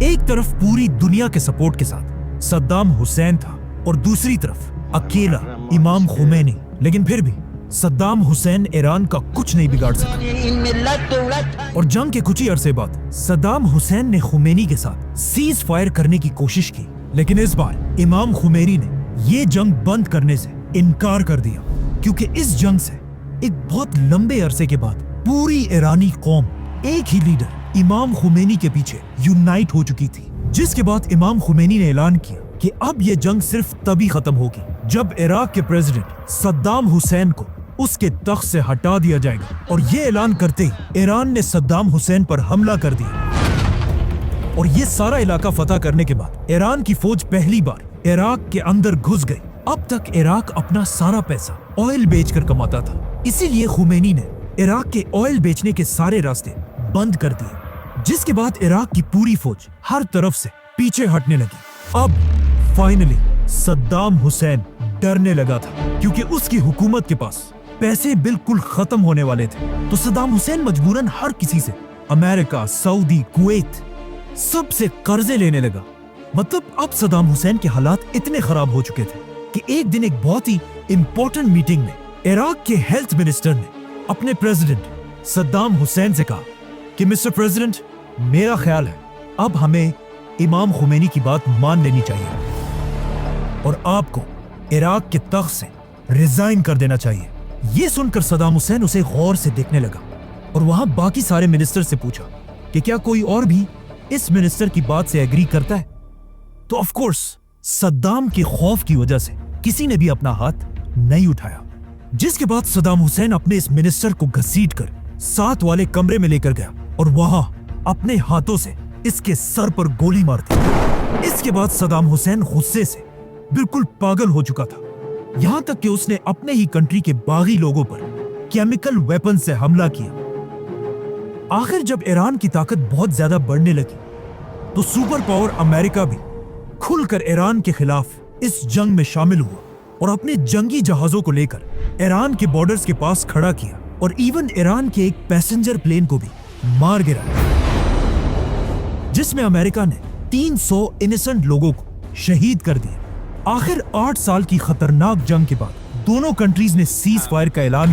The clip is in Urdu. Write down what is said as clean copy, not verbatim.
ایک طرف پوری دنیا کے سپورٹ کے ساتھ صدام حسین تھا اور دوسری طرف اکیلا امام خمینی، لیکن پھر بھی صدام حسین ایران کا کچھ نہیں بگاڑ سکا اور جنگ کے کچھ ہی عرصے بعد صدام حسین نے خمینی کے ساتھ سیز فائر کرنے کی کوشش کی، لیکن اس بار امام خمینی نے یہ جنگ بند کرنے سے انکار کر دیا، کیونکہ اس جنگ سے ایک بہت لمبے عرصے کے بعد پوری ایرانی قوم ایک ہی لیڈر امام خمینی کے پیچھے یونائٹ ہو چکی تھی، جس کے بعد امام خمینی نے اعلان کیا کہ اب یہ جنگ صرف تبھی ختم ہوگی جب عراق کے پریزیڈنٹ صدام حسین کو اس کے تخت سے ہٹا دیا جائے گا، اور یہ اعلان کرتے ہی ایران نے صدام حسین پر حملہ کر دیا اور یہ سارا علاقہ فتح کرنے کے بعد ایران کی فوج پہلی بار عراق کے اندر گھس گئی۔ اب تک عراق اپنا سارا پیسہ آئل بیچ کر کماتا تھا، اسی لیے خمینی نے عراق کے آئل بیچنے کے سارے راستے بند کر دیے، جس کے بعد عراق کی پوری فوج ہر طرف سے پیچھے ہٹنے لگی۔ اب فائنلی صدام حسین ڈرنے لگا تھا، کیونکہ اس کی حکومت کے پاس پیسے بالکل ختم ہونے والے تھے، تو صدام حسین مجبوراً ہر کسی سے، امریکہ، سعودی، کویت، سب سے قرضے لینے لگا۔ مطلب اب صدام حسین کے حالات اتنے خراب ہو چکے تھے کہ ایک دن ایک بہت ہی امپورٹنٹ میٹنگ میں عراق کے ہیلتھ منسٹر نے اپنے پریزیڈنٹ صدام حسین سے کہا کہ مسٹر پریزیڈنٹ، میرا خیال ہے اب ہمیں امام خمینی کی بات مان لینی چاہیے اور آپ کو عراق کے تخت سے ریزائن کر دینا چاہیے۔ یہ سن کر صدام حسین اسے غور سے دیکھنے لگا اور وہاں باقی سارے منسٹر سے پوچھا کہ کیا کوئی اور بھی اس منسٹر کی بات سے ایگری کرتا ہے، تو آف کورس صدام کے خوف کی وجہ سے کسی نے بھی اپنا ہاتھ نہیں اٹھایا، جس کے بعد صدام حسین اپنے اس منسٹر کو گھسیٹ کر ساتھ والے کمرے میں لے کر گیا اور وہاں اپنے ہاتھوں سے اس کے سر پر گولی مار دی۔ اس کے بعد صدام حسین غصے سے بالکل پاگل ہو چکا تھا، یہاں تک کہ اس نے اپنے ہی کنٹری کے باغی لوگوں پر کیمیکل ویپن سے حملہ کیا۔ آخر جب ایران کی طاقت بہت زیادہ بڑھنے لگی تو سپر پاور امریکہ بھی کھل کر ایران کے خلاف اس جنگ میں شامل ہوا اور اپنے جنگی جہازوں کو لے کر ایران کے بارڈرز کے پاس کھڑا کیا اور ایون ایران کے ایک پیسنجر پلین کو بھی مار گرایا، جس میں امریکہ نے 300 انیسنٹ لوگوں کو شہید کر دیا۔ آخر 8 سال کی خطرناک جنگ کے بعد دونوں کنٹریز نے سیز فائر کا اعلان